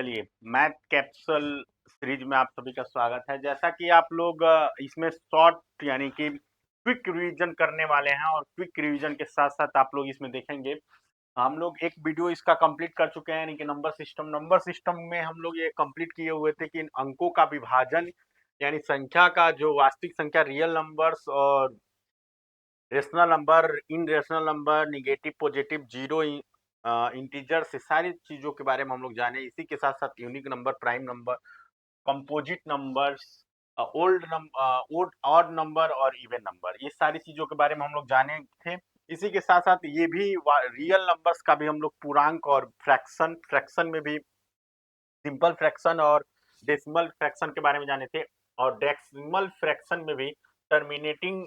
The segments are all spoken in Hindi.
चलिए, मैथ कैप्सूल सीरीज में आप सभी का स्वागत है। जैसा कि आप लोग इसमें शॉर्ट यानी कि क्विक रिवीजन करने वाले हैं और क्विक रिवीजन के साथ साथ आप लोग इसमें देखेंगे हम लोग एक वीडियो इसका कंप्लीट कर चुके हैं यानी कि नंबर सिस्टम में हम लोग ये कंप्लीट किए हुए थे कि इन अंकों का विभाजन यानी संख्या का जो वास्तविक संख्या रियल नंबर्स और rational number, irrational number, negative, positive, zero, integer से सारी चीजों के बारे में हम लोग जाने। इसी के साथ साथ unique number, prime number, composite numbers, old odd number और इवन नंबर, ये सारी चीजों के बारे में हम लोग जाने थे। इसी के साथ साथ ये भी रियल नंबर्स का भी हम लोग पूर्णांक और फ्रैक्शन में भी सिंपल फ्रैक्शन और डेसिमल फ्रैक्शन के बारे में जाने थे। और डेसिमल फ्रैक्शन में भी टर्मिनेटिंग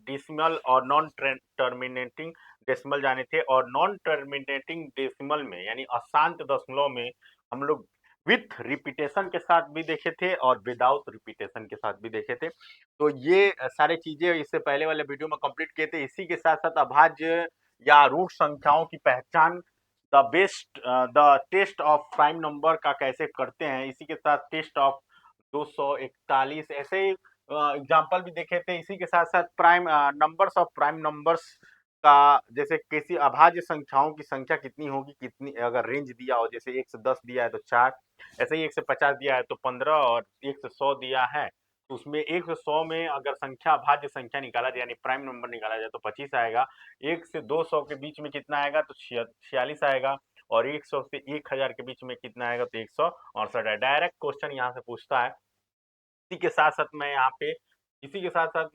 डेसिमल और नॉन टर्मिनेटिंग डेसिमल जाने थे। और नॉन टर्मिनेटिंग डेसिमल में यानी अशांत दशमलव में हम लोग विथ रिपीटेशन के साथ भी देखे थे और विदाउट रिपीटेशन के साथ भी देखे थे। तो ये सारे चीजें इससे पहले वाले वीडियो में कंप्लीट किए थे। इसी के साथ साथ अभाज्य या रूट संख्याओं की पहचान, the test of prime number का कैसे करते हैं, इसी के साथ टेस्ट ऑफ 241 ऐसे ही एग्जाम्पल भी देखे थे। इसी के साथ साथ prime numbers of prime numbers का, जैसे किसी अभाज्य संख्याओं की संख्या कितनी होगी, कितनी अगर रेंज दिया हो, जैसे 1 से 10 दिया है तो 4, ऐसे ही 1 से 50 दिया है तो 15 और 1 से 100 दिया है तो उसमें 1 से 100 में अगर संख्या अभाज्य संख्या निकाला जाए यानी प्राइम नंबर निकाला जाए तो 25 आएगा। 1 से 200 के बीच में कितना आएगा तो 46 आएगा। और 100 से 1000 के बीच में कितना आएगा तो 168 है। डायरेक्ट क्वेश्चन यहाँ से पूछता है। इसी के साथ साथ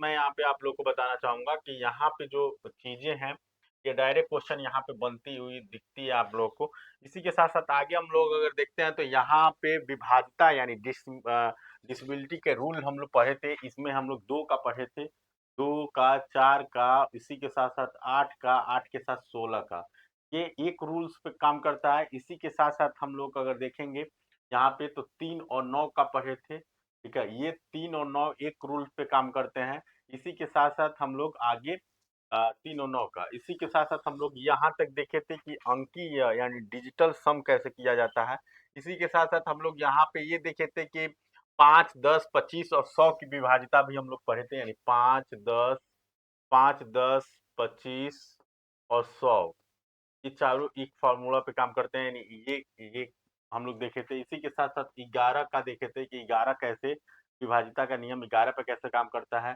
मैं यहाँ पे आप लोग को बताना चाहूंगा कि यहाँ पे जो चीजें हैं ये डायरेक्ट क्वेश्चन यहाँ पे बनती हुई दिखती है आप लोग को। इसी के साथ साथ आगे हम लोग अगर देखते हैं तो यहाँ पे विभाज्यता यानी डिसबिलिटी के रूल हम लोग पढ़े थे। इसमें हम लोग 2 का पढ़े थे, 2 का, 4 का, इसी के साथ साथ 8 का, 8 के साथ 16 का। ये एक रूल्स पे काम करता है। इसी के साथ साथ हम लोग अगर देखेंगे यहाँ पे तो 3 और 9 का पढ़े थे। ठीक है, ये 3 और 9 एक रूल पे काम करते हैं। इसी के साथ साथ हम लोग आगे 3 और 9 का, इसी के साथ साथ हम लोग यहाँ तक देखे थे कि अंकीय यानी डिजिटल सम कैसे किया जाता है। इसी के साथ साथ हम लोग यहाँ पे ये देखे थे कि 5, 10, 25 और 100 की विभाज्यता भी हम लोग पढ़े थे यानी 5, 10, 25 और 100, ये चारों एक फार्मूला पे काम करते हैं यानी ये हम लोग देखे थे। इसी के साथ साथ 11 का देखे थे कि 11 कैसे विभाजिता का नियम 11 पे कैसे काम करता है।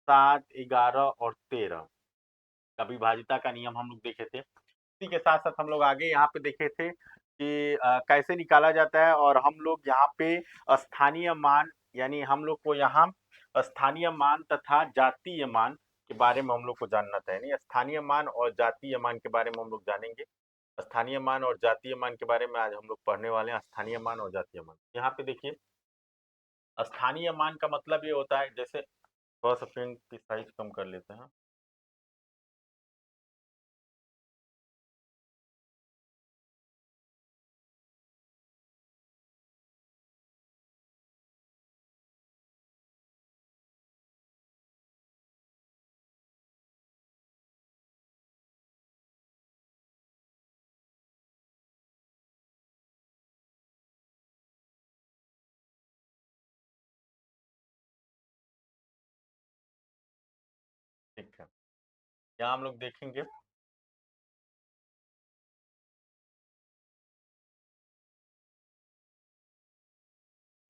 7, 11 और 13 का विभाजिता का नियम हम लोग देखे थे। इसी के साथ साथ हम लोग आगे यहाँ पे देखे थे कि कैसे निकाला जाता है। और हम लोग यहाँ पे स्थानीय मान यानी हम लोग को यहाँ स्थानीय मान तथा जातीय मान के बारे में हम लोग को जानना था। यानी स्थानीय मान और जातीय मान के बारे में हम लोग जानेंगे। स्थानीय मान और जातीय मान के बारे में आज हम लोग पढ़ने वाले हैं। स्थानीय मान और जातीय मान, यहाँ पे देखिए स्थानीय मान का मतलब ये होता है, जैसे थोड़ा सा पेन की साइज कम कर लेते हैं। ठीक है, यहाँ हम लोग देखेंगे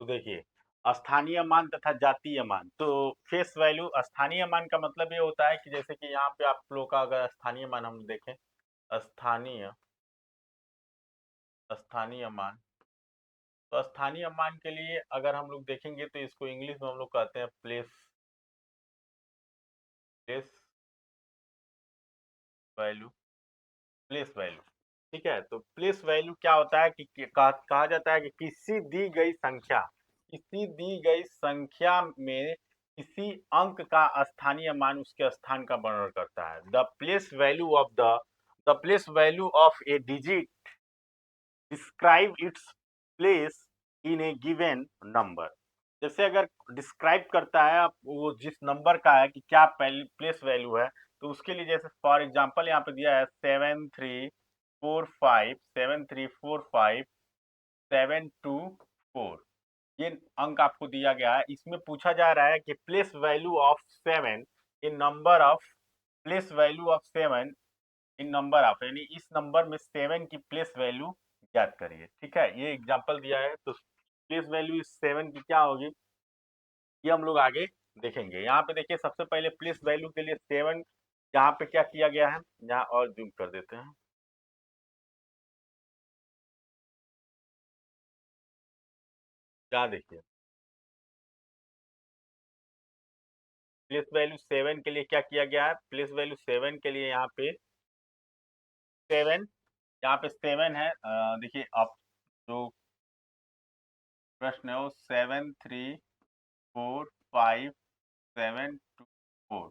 तो देखिए स्थानीय मान तथा जातीय मान। तो फेस वैल्यू, स्थानीय मान का मतलब ये होता है कि जैसे कि यहाँ पे आप लोग का अगर स्थानीय मान हम देखें, स्थानीय स्थानीय मान, तो स्थानीय मान के लिए अगर हम लोग देखेंगे तो इसको इंग्लिश में हम लोग कहते हैं place place value place value. ठीक है, तो प्लेस वैल्यू क्या होता है कि कहा जाता है कि किसी दी गई संख्या में किसी अंक का स्थानीय मान उसके स्थान का वर्णन करता है। The place value of A digit describe its place in A given number. जैसे अगर डिस्क्राइब करता है वो जिस नंबर का है कि क्या प्लेस वैल्यू है, तो उसके लिए जैसे फॉर एग्जांपल यहाँ पे दिया है 7345 724 ये अंक आपको दिया गया है। इसमें पूछा जा रहा है कि place value of 7 in number of place value of 7 in number of, यानी इस नंबर में 7 की प्लेस वैल्यू ज्ञात करिए। ठीक है, ये एग्जांपल दिया है, तो प्लेस वैल्यू इस 7 की क्या होगी ये हम लोग आगे देखेंगे। यहाँ पे देखिए सबसे पहले प्लेस वैल्यू के लिए 7 यहाँ पे क्या किया गया है, यहाँ और जूम कर देते हैं। क्या देखिए प्लेस वैल्यू 7 के लिए क्या किया गया है, प्लेस वैल्यू 7 के लिए यहाँ पे 7, यहाँ पे 7 है। देखिए आप जो प्रश्न है वो 7345724,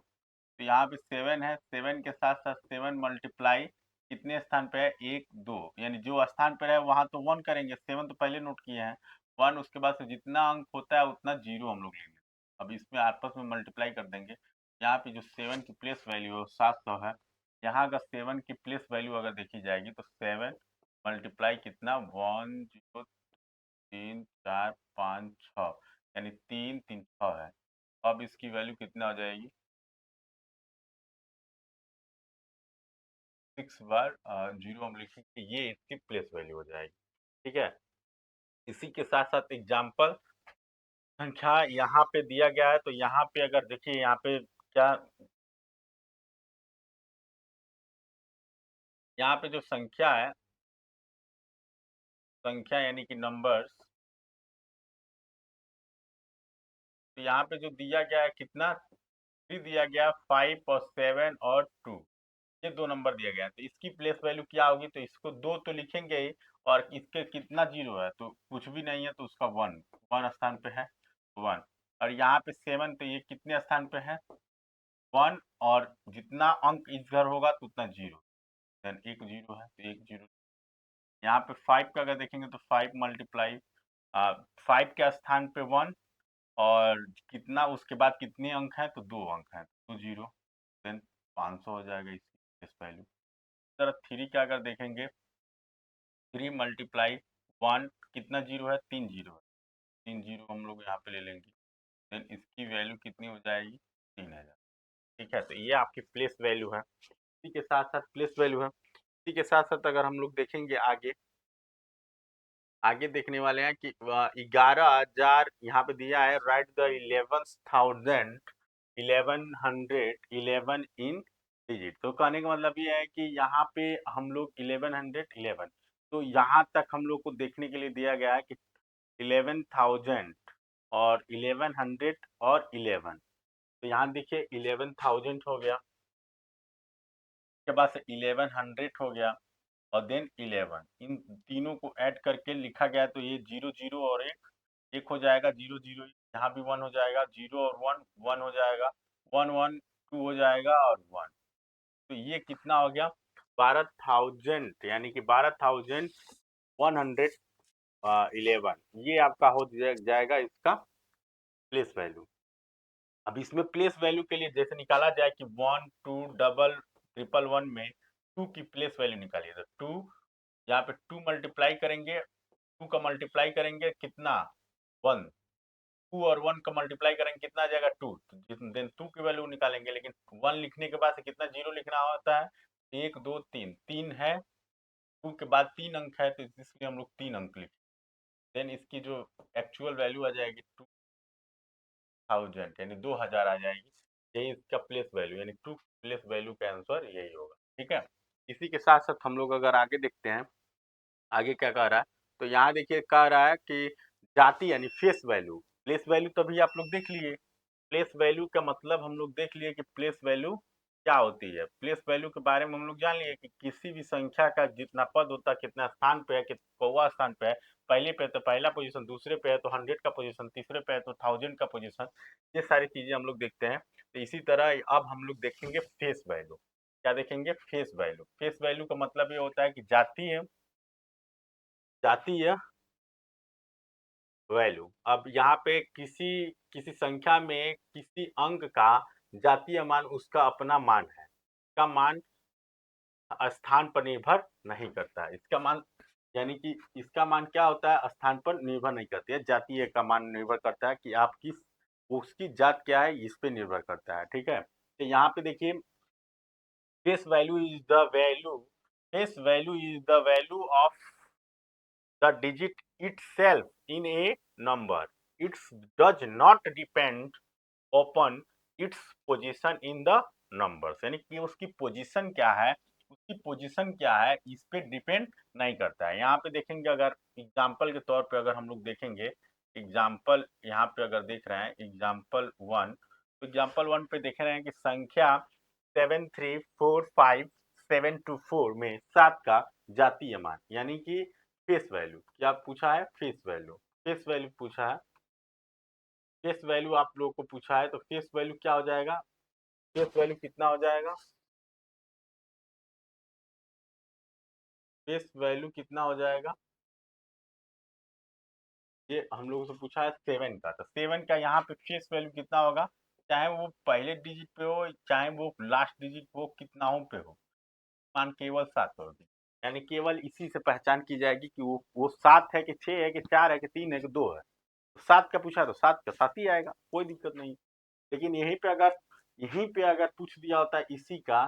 तो यहाँ पे 7 है, 7 के साथ साथ 7 मल्टीप्लाई कितने स्थान पे है, 1 2, यानी जो स्थान पे है वहां तो 1 करेंगे, 7 तो पहले नोट किए हैं 1, उसके बाद से जितना अंक होता है उतना जीरो हम लोग लेंगे। अब इसमें आपस में मल्टीप्लाई कर देंगे। यहाँ पे जो 7 की प्लेस वैल्यू है 700 है। यहाँ अगर 7 की प्लेस वैल्यू अगर देखी जाएगी तो 7 मल्टीप्लाई कितना 1 0 3 4 5 6, यानी 3 3 6 है। अब इसकी वैल्यू कितना हो जाएगी, 6 बार 0 हम लिखेंगे, ये इसकी प्लेस वैल्यू हो जाएगी। ठीक है, इसी के साथ साथ एग्जाम्पल संख्या यहाँ पे दिया गया है, तो यहाँ पे अगर देखिए यहाँ पे क्या, यहाँ पे जो संख्या है, संख्या यानी कि नंबर्स, तो यहाँ पे जो दिया गया है कितना 3 दिया गया, 5 और 7 और 2, ये 2 नंबर दिया गया है। तो इसकी प्लेस वैल्यू क्या होगी, तो इसको 2 तो लिखेंगे ही, और इसके कितना जीरो है, तो कुछ भी नहीं है तो उसका 1 स्थान पे है 1, और यहाँ पे 7, तो ये कितने स्थान पे है 1, और जितना अंक इधर होगा तो उतना जीरो, देन एक जीरो है तो एक जीरो। यहाँ पे 5 का अगर देखेंगे तो 5 मल्टीप्लाई 5 के स्थान पे 1, और कितना उसके बाद कितने अंक हैं, तो 2 अंक हैं तो जीरो, देन 500 हो जाएगा इसकी इस वैल्यू। इस तरह 3 का अगर देखेंगे 3 मल्टीप्लाई 1, कितना जीरो है, 3 जीरो है, 3 जीरो हम लोग यहाँ पे ले लेंगे, देन इसकी वैल्यू कितनी हो जाएगी 3000। ठीक है, तो ये आपकी प्लेस वैल्यू है। इसी के साथ साथ प्लेस वैल्यू है, इसी के साथ साथ अगर हम लोग देखेंगे आगे, आगे देखने वाले हैं कि 11,000 यहाँ पे दिया है, राइट द 11,1111 इन डिजिट। तो कहने का मतलब ये है कि यहाँ पे हम लोग 1111, तो यहाँ तक हम लोग को देखने के लिए दिया गया है कि 11,000 और 1100 और 11, तो यहाँ देखिए 11,000 हो गया, उसके बाद से 1100 हो गया, और देन 11, इन तीनों को ऐड करके लिखा गया, तो ये जीरो जीरो और एक हो जाएगा, जीरो जीरो यहाँ भी 1 हो जाएगा, जीरो और 1 1 हो जाएगा, 1 1 2 हो जाएगा और 1, तो ये कितना हो गया 12,000, यानी कि 12,111, ये आपका हो जाएगा इसका प्लेस वैल्यू। अब इसमें प्लेस वैल्यू के लिए जैसे निकाला जाए कि 1 2 डबल ट्रिपल 1 में 2 की प्लेस वैल्यू निकालिए, तो 2 यहाँ पे 2 मल्टीप्लाई करेंगे, 2 का मल्टीप्लाई करेंगे कितना 1, 2 और 1 का मल्टीप्लाई करेंगे कितना आ जाएगा 2, देन 2 की वैल्यू निकालेंगे, लेकिन 1 लिखने के बाद से कितना जीरो लिखना होता है, 1 2 3, 3 है, 2 के बाद 3 अंक है, तो इसलिए हम लोग 3 अंक लिखें, देन इसकी जो एक्चुअल वैल्यू आ जाएगी 2000, यानी 2000 आ जाएगी, यही इसका प्लेस वैल्यू, यानी टू प्लेस वैल्यू का आंसर यही होगा। ठीक है, इसी के साथ साथ हम लोग अगर आगे देखते हैं, आगे क्या कह रहा है, तो यहाँ देखिए कह रहा है कि जाति यानी फेस वैल्यू, प्लेस वैल्यू तो अभी आप लोग देख लिए, प्लेस वैल्यू का मतलब हम लोग देख लिए कि प्लेस वैल्यू क्या होती है। प्लेस वैल्यू के बारे में हम लोग जान लिए कि किसी भी संख्या का जितना पद होता है, कितना स्थान पे है, कौवा स्थान पे है, पहले पे है तो पहला पोजीशन, दूसरे पे है तो 100 का पोजीशन, तीसरे पे है तो 1000 का पोजीशन, ये सारी चीजें हम लोग देखते हैं। तो इसी तरह अब हम लोग देखेंगे फेस वैल्यू। क्या देखेंगे, फेस वैल्यू। फेस वैल्यू का मतलब ये होता है कि जातीय जातीय वैल्यू। अब यहाँ पे किसी किसी संख्या में किसी अंक का जातीय मान उसका अपना मान है, इसका मान स्थान पर निर्भर नहीं करता, इसका मान यानी कि इसका मान क्या होता है, स्थान पर निर्भर नहीं करती है, जातीय का मान निर्भर करता है कि आप किस, उसकी जात क्या है, इस पे निर्भर करता है। ठीक है, तो यहाँ पे देखिए face value is the value, face value is the value of the digit itself in a number. It does not depend upon its position in the numbers, यानी कि उसकी पोजीशन क्या है, उसकी पोजीशन क्या है इस पे डिपेंड नहीं करता है। यहाँ पे देखेंगे, अगर एग्जाम्पल के तौर पे अगर हम लोग देखेंगे, एग्जाम्पल यहाँ पे अगर देख रहे हैं एग्जाम्पल 1, तो एग्जाम्पल 1 पे देख रहे हैं कि संख्या 7345724 में 7 का जातीय मान, यानी कि फेस वैल्यू क्या पूछा है, फेस वैल्यू, फेस वैल्यू पूछा है, फेस वैल्यू आप लोगों को पूछा है, तो फेस वैल्यू क्या हो जाएगा, फेस वैल्यू कितना हो जाएगा, फेस वैल्यू कितना हो जाएगा, ये हम लोगों से पूछा है 7 का, तो 7 का यहाँ पे फेस वैल्यू कितना होगा, चाहे वो पहले डिजिट पे हो चाहे वो लास्ट डिजिट वो कितना हो पे हो, मान केवल 7 होगी, यानी केवल इसी से पहचान की जाएगी कि वो 7 है कि 6 है कि 4 है कि 3 है कि 2 है। 7 का पूछा तो 7 का 7 ही आएगा, कोई दिक्कत नहीं। लेकिन यहीं पे अगर पूछ दिया होता है इसी का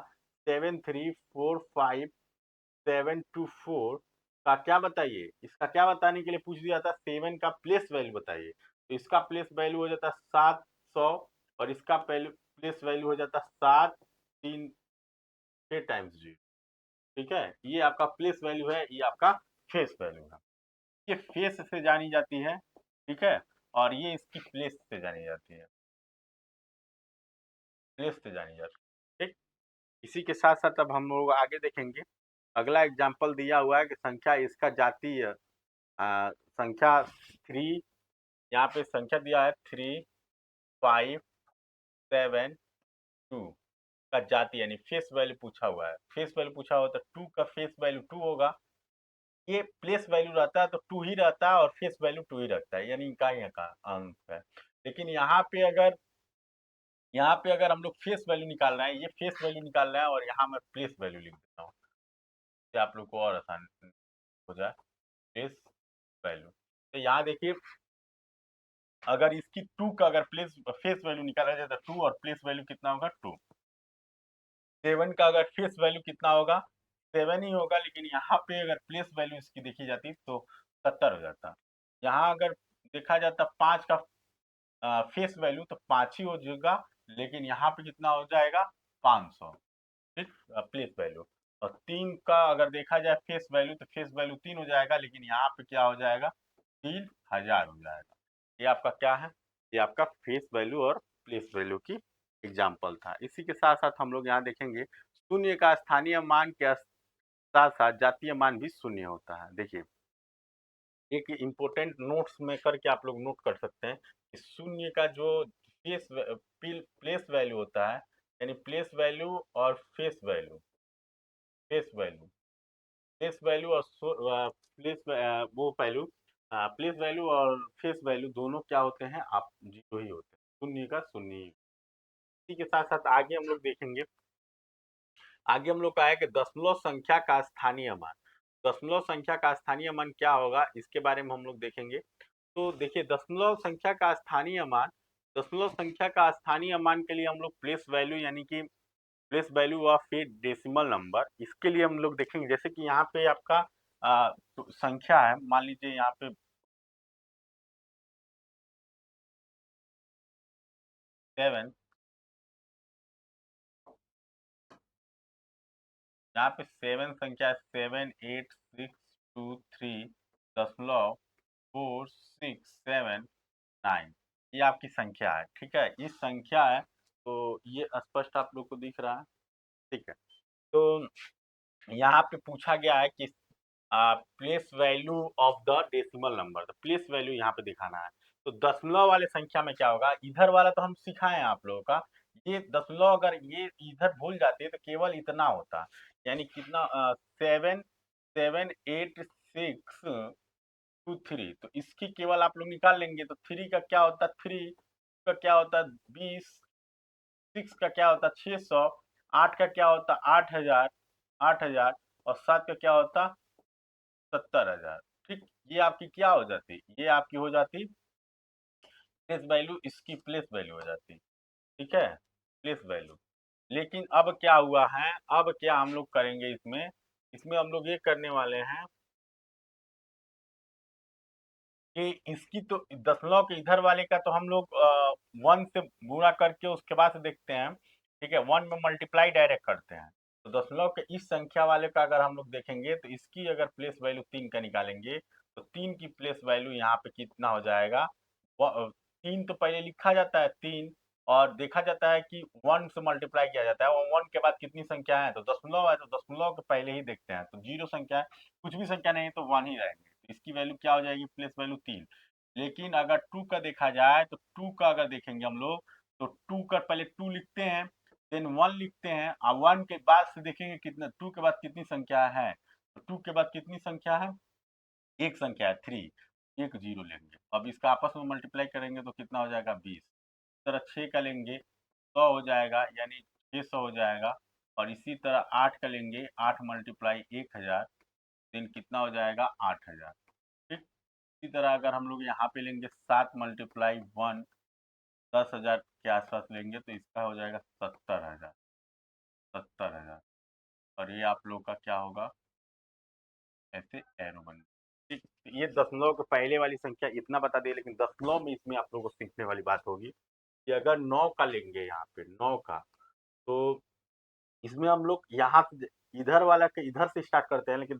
7345724 का क्या बताइए, इसका क्या बताने के लिए पूछ दिया था, 7 का प्लेस वैल्यू बताइए, तो इसका प्लेस वैल्यू हो जाता 700 और इसका प्लेस वैल्यू हो जाता 7 3 6 टाइम्स 0। ठीक है, ये आपका प्लेस वैल्यू है, ये आपका फेस वैल्यू है, ये फेस से जानी जाती है। ठीक है, और ये इसकी प्लेस से जानी जाती है, प्लेस से जानी जाती है। ठीक, इसी के साथ साथ अब हम लोग आगे देखेंगे, अगला एग्जाम्पल दिया हुआ है कि संख्या इसका जातीय संख्या 3, यहाँ पे संख्या दिया है 3572 का जाति, यानी फेस वैल्यू पूछा हुआ है, फेस वैल्यू पूछा हुआ तो 2 का फेस वैल्यू 2 होगा, ये प्लेस वैल्यू रहता है तो 2 ही रहता है और फेस वैल्यू 2 ही रखता है, यानी इनका ही का अंक है। लेकिन यहाँ पे अगर हम लोग फेस वैल्यू निकाल रहे हैं, ये फेस वैल्यू निकाल रहे हैं और यहाँ मैं प्लेस वैल्यू लिख देता हूँ, ताकि आप लोग को और आसान हो जाए, फेस वैल्यू। तो यहाँ देखिए, अगर इसकी 2 का अगर फेस वैल्यू निकाला जाए तो 2 और प्लेस वैल्यू कितना होगा 2। 7 का अगर फेस वैल्यू कितना होगा, 7 ही होगा, लेकिन यहाँ पे अगर प्लेस वैल्यू इसकी देखी जाती तो 70 हो जाता। यहाँ अगर देखा जाता 5 का फेस वैल्यू तो 5 ही हो जाएगा, लेकिन यहाँ पे कितना हो जाएगा 500। ठीक, प्लेस वैल्यू। और 3 का अगर देखा जाए फेस वैल्यू तो फेस वैल्यू 3 हो जाएगा, लेकिन यहाँ पे क्या हो जाएगा 3000 हो जाएगा। ये आपका क्या है, ये आपका फेस वैल्यू और प्लेस वैल्यू की एग्जाम्पल था। इसी के साथ साथ हम लोग यहाँ देखेंगे शून्य का स्थानीय मान के साथ साथ जातीय मान भी शून्य होता है। देखिए, एक इम्पोर्टेंट नोट्स में करके आप लोग नोट कर सकते हैं कि शून्य का जो प्लेस वैल्यू होता है, यानी प्लेस वैल्यू और face value, face value, place value और प्लेस वो वैल्यू, प्लेस वैल्यू और फेस वैल्यू दोनों क्या होते हैं, आप जीरो ही होते हैं, शून्य का शून्य ही। इसी के साथ साथ आगे हम लोग देखेंगे, आगे हम लोग का है कि दशमलव संख्या का स्थानीय मान, दशमलव संख्या का स्थानीय मान क्या होगा इसके बारे में हम लोग देखेंगे। तो देखिए, दशमलव संख्या का स्थानीय मान, दशमलव संख्या का स्थानीय मान के लिए हम लोग प्लेस वैल्यू यानी कि place value of A decimal number, इसके लिए हम लोग देखेंगे, जैसे कि यहाँ पे आपका तो संख्या है, मान लीजिए यहाँ पे 7, यहाँ पे 7 संख्या है, 78623.467 ये आपकी संख्या है। ठीक है, इस संख्या है, तो ये स्पष्ट आप लोग को दिख रहा है। ठीक है, तो यहाँ पे पूछा गया है कि place value of the decimal number, तो प्लेस वैल्यू यहाँ पे दिखाना है। तो दशमलव वाले संख्या में क्या होगा, इधर वाला तो हम सिखाए हैं आप लोगों का, ये दशमलव अगर ये इधर भूल जाते तो केवल इतना होता, यानी कितना 77863, तो इसकी केवल आप लोग निकाल लेंगे, तो 3 का क्या होता है 3 का क्या होता है 20, 6 का क्या होता है 600, 8 का क्या होता 8000, 8000 और 7 का क्या होता 70,000। ठीक, ये आपकी क्या हो जाती, ये आपकी हो जाती प्लेस वैल्यू, इसकी प्लेस वैल्यू हो जाती। ठीक है, प्लेस वैल्यू। लेकिन अब क्या हुआ है, अब क्या हम लोग करेंगे इसमें, इसमें हम लोग ये करने वाले हैं कि इसकी तो दशमलव के इधर वाले का तो हम लोग 1 से गुणा करके उसके बाद से देखते हैं। ठीक है, 1 में मल्टीप्लाई डायरेक्ट करते हैं। तो दशमलव के इस संख्या वाले का अगर हम लोग देखेंगे तो इसकी अगर प्लेस वैल्यू 3 का निकालेंगे तो 3 की प्लेस वैल्यू यहाँ पे कितना हो जाएगा, 3 तो पहले लिखा जाता है 3, और देखा जाता है कि 1 से मल्टीप्लाई किया जाता है, और 1 के बाद कितनी संख्या है तो दशमलव है, तो दशमलव के पहले ही देखते हैं, तो जीरो संख्या है, कुछ भी संख्या नहीं है तो 1 ही रहेंगे, तो इसकी वैल्यू क्या हो जाएगी, प्लेस वैल्यू 3। लेकिन अगर 2 का देखा जाए तो 2 का अगर देखेंगे हम लोग तो 2 का पहले 2 लिखते हैं, देन 1 लिखते हैं, और 1 के बाद से देखेंगे कितना, 2 के बाद कितनी संख्या है, तो 2 के बाद कितनी संख्या है, एक संख्या है 3, एक जीरो लेंगे। अब इसका आपस में मल्टीप्लाई करेंगे तो कितना हो जाएगा 20। इस तरह 6 का लेंगे 100 हो जाएगा, यानी 600 हो जाएगा। और इसी तरह 8 का लेंगे, 8 मल्टीप्लाई 1000, देन कितना हो जाएगा 8000। ठीक, इसी तरह अगर हम लोग यहाँ पे लेंगे 7 मल्टीप्लाई 1, 10,000 के आसपास लेंगे तो इसका हो जाएगा 70,000, 70,000। और ये आप लोग का क्या होगा, ऐसे एरो बन। ठीक, तो ये दशमलव के पहले वाली संख्या इतना बता दिए, लेकिन दशमलव में इसमें आप लोगों को सीखने वाली बात होगी कि अगर 9 का लेंगे, यहाँ पे 9 का, तो इसमें हम लोग यहाँ से इधर वाला के इधर से स्टार्ट करते हैं, लेकिन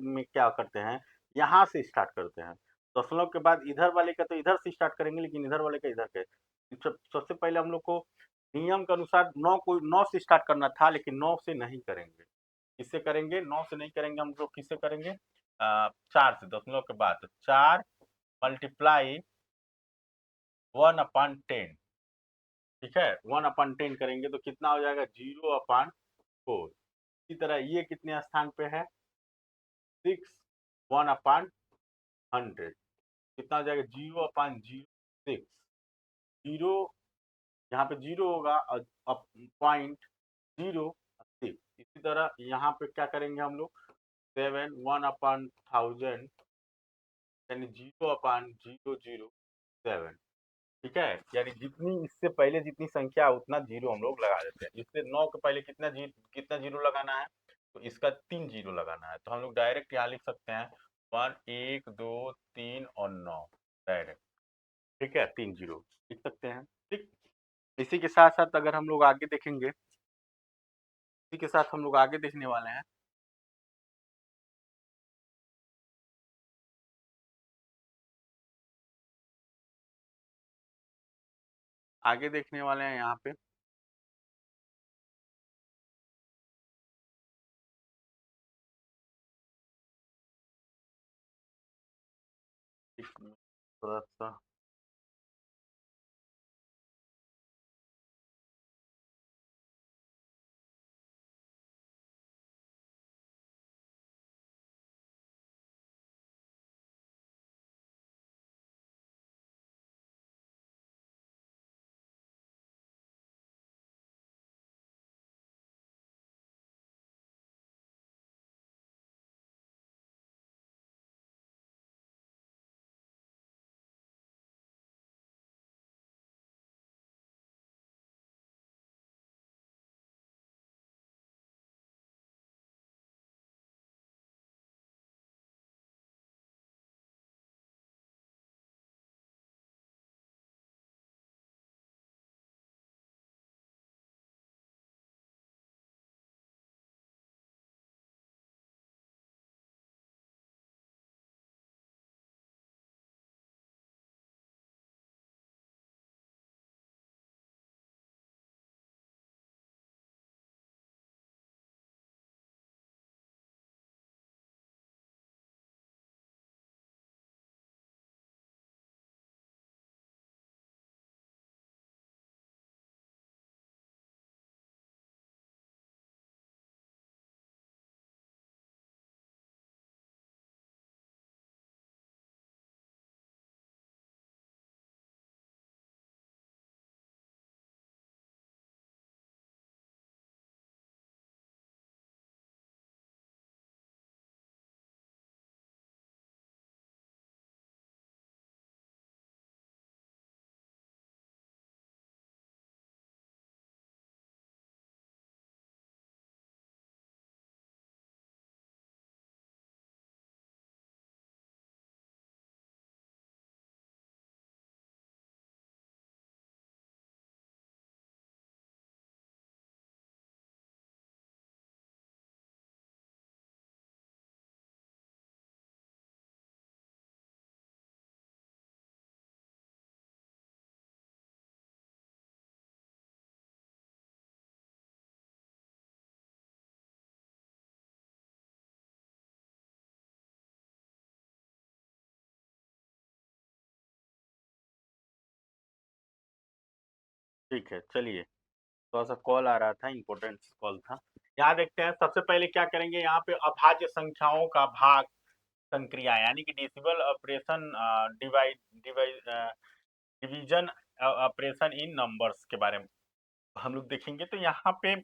में क्या करते हैं, यहाँ से स्टार्ट करते हैं। दशमलव के बाद इधर वाले का तो इधर से स्टार्ट करेंगे, लेकिन इधर वाले का इधर के। सबसे पहले हम लोग को नियम के अनुसार 9 से स्टार्ट करना था, लेकिन 9 से नहीं करेंगे। किससे करेंगे, 9 से नहीं करेंगे हम लोग, किससे करेंगे, 4 से, दशमलव के बाद तो 4 मल्टीप्लाई 1/10। ठीक है, 1/10 करेंगे तो कितना हो जाएगा, 0/4। इसी तरह ये कितने स्थान पे है, 6, 1/100, कितना हो जाएगा, 0/06। जीरो, यहाँ पे जीरो होगा और पॉइंट 06। इसी तरह यहाँ पे क्या करेंगे हम लोग, 7, 1/1000, यानी 0/007। ठीक है, यानी जितनी इससे पहले जितनी संख्या उतना जीरो हम लोग लगा देते हैं। इससे 9 के पहले कितना जीरो लगाना है, तो इसका 3 जीरो लगाना है, तो हम लोग डायरेक्ट यहाँ लिख सकते हैं 1, 1, 2, 3 और 9 डायरेक्ट। ठीक है, 3 जीरो लिख सकते हैं। ठीक, इसी के साथ साथ अगर हम लोग आगे देखेंगे, इसी के साथ हम लोग आगे देखने वाले हैं। आगे देखने वाले हैं यहाँ पे, थोड़ा सा ठीक है, चलिए। थोड़ा-सा कॉल आ रहा था, इम्पोर्टेंट कॉल था। यहाँ देखते हैं, सबसे पहले क्या करेंगे, यहाँ पे अभाज्य संख्याओं का भाग संक्रिया यानी कि डिसिबल operation division operation in numbers के बारे में हम लोग देखेंगे। तो यहाँ पे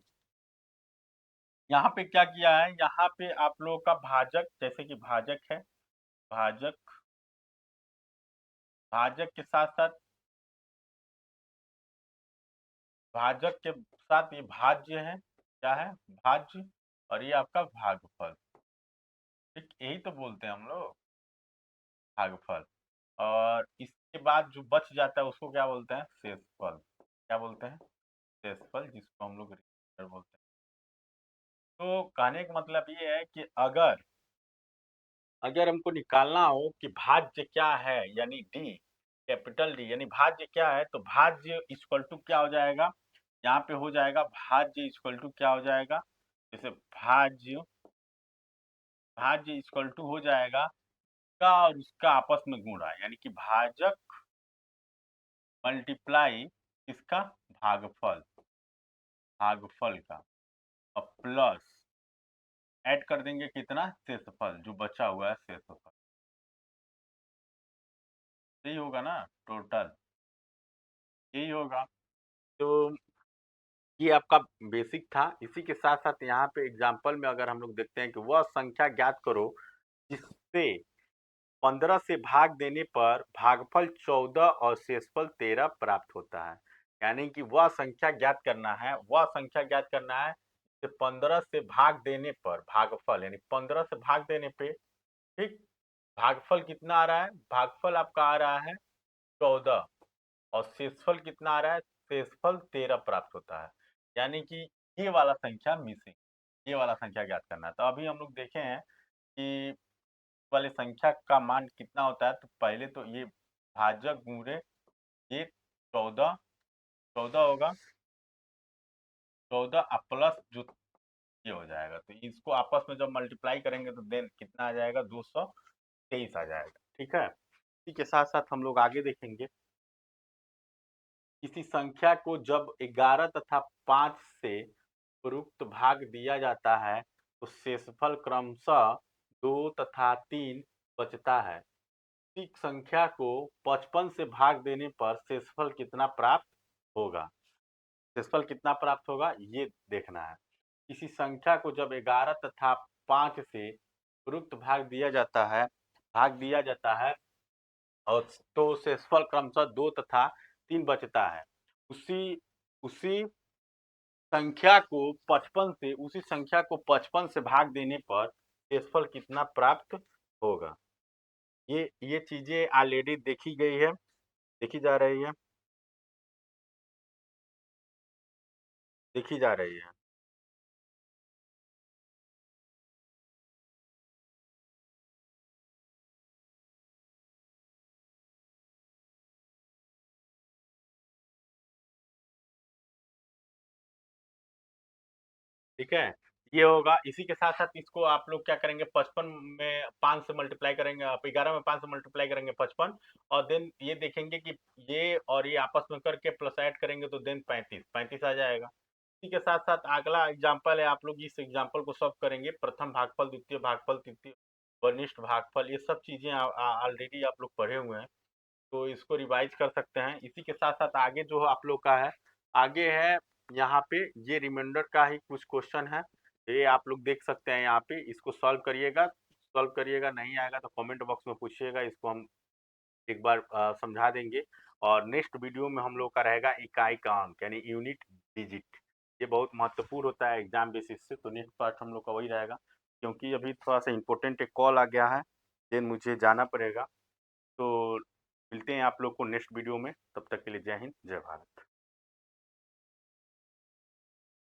क्या किया है, यहाँ पे आप लोगों का भाजक, जैसे कि भाजक है, भाजक भाजक के साथ-साथ भाजक के साथ ये भाज्य है, क्या है? भाज्य, और ये आपका भागफल। ठीक, यही तो बोलते हैं हम लोग, भागफल। और इसके बाद जो बच जाता है उसको क्या बोलते हैं? शेषफल। क्या बोलते हैं? शेषफल, जिसको हम लोग रिमाइंडर बोलते हैं। तो कहने का मतलब ये है कि अगर अगर हमको निकालना हो कि भाज्य क्या है, यानी डी, कैपिटल डी, यानी भाज्य क्या है, तो भाज्य इक्वल टू क्या हो जाएगा? यहाँ पे हो जाएगा भाज्य इक्वल टू क्या हो जाएगा? जैसे भाज्य भाज्य इक्वल टू हो जाएगा का और उसका आपस में गुणा, यानी कि भाजक मल्टीप्लाई इसका भागफल, भागफल का, और प्लस ऐड कर देंगे कितना? शेषफल, जो बचा हुआ है शेषफल। यही होगा ना टोटल, यही होगा। तो ये आपका बेसिक था। इसी के साथ साथ यहाँ पे एग्जाम्पल में अगर हम लोग देखते हैं कि वह संख्या ज्ञात करो जिससे 15 से भाग देने पर भागफल 14 और शेषफल 13 प्राप्त होता है। यानी कि वह संख्या ज्ञात करना है, वह संख्या ज्ञात करना है कि 15 से भाग देने पर भागफल, यानी 15 से भाग देने पे, ठीक, भागफल कितना आ रहा है? भागफल आपका आ रहा है 14, और शेषफल कितना आ रहा है? शेषफल 13 प्राप्त होता है। यानी कि ये वाला संख्या मिसिंग, ये वाला संख्या ज्ञात करना है। तो अभी हम लोग देखे हैं कि वाले संख्या का मान कितना होता है। तो पहले तो ये भाजक गुणे ये 14, 14 होगा, 14 प्लस जो ये हो जाएगा, तो इसको आपस में जब मल्टीप्लाई करेंगे तो देन कितना आ जाएगा? 223 आ जाएगा। ठीक है, इसी के साथ साथ हम लोग आगे देखेंगे, किसी संख्या को जब 11 तथा 5 से उपरोक्त भाग दिया जाता है तो शेषफल क्रमशः 2 तथा 3 बचता है। इसी संख्या को 55 से भाग देने पर शेषफल कितना प्राप्त होगा? शेषफल कितना प्राप्त होगा ये देखना है। किसी संख्या को जब 11 तथा 5 से उपरोक्त भाग दिया जाता है और तो शेषफल क्रमशः 2 तथा 3 बचता है। उसी उसी उसी संख्या को 55 से भाग देने पर शेषफल कितना प्राप्त होगा? ये चीजें ऑलरेडी देखी गई है, देखी जा रही है, देखी जा रही है। ठीक है, ये होगा। इसी के साथ साथ इसको आप लोग क्या करेंगे, 55 में 5 से मल्टीप्लाई करेंगे, आप 11 में 5 से मल्टीप्लाई करेंगे 55, और देन ये देखेंगे कि ये और ये आपस में करके प्लस ऐड करेंगे तो देन 35 आ जाएगा। इसी के साथ साथ अगला एग्जाम्पल है, आप लोग इस एग्जाम्पल को सॉल्व करेंगे। प्रथम भागफल, द्वितीय भागफल, तृतीय वनिष्ठ भागफल, ये सब चीजें ऑलरेडी आप लोग पढ़े हुए हैं, तो इसको रिवाइज कर सकते हैं। इसी के साथ साथ आगे जो आप लोग का है, आगे है यहाँ पे ये रिमाइंडर का ही कुछ क्वेश्चन है, ये आप लोग देख सकते हैं। यहाँ पे इसको सॉल्व करिएगा, नहीं आएगा तो कमेंट बॉक्स में पूछिएगा, इसको हम एक बार समझा देंगे। और नेक्स्ट वीडियो में हम लोग का रहेगा इकाई का अंक, यानी यूनिट डिजिट। ये बहुत महत्वपूर्ण होता है एग्जाम बेसिस से, तो नेक्स्ट पार्ट हम लोग का वही रहेगा। क्योंकि अभी थोड़ा सा इम्पोर्टेंट एक कॉल आ गया है, देन मुझे जाना पड़ेगा। तो मिलते हैं आप लोग को नेक्स्ट वीडियो में, तब तक के लिए जय हिंद, जय भारत।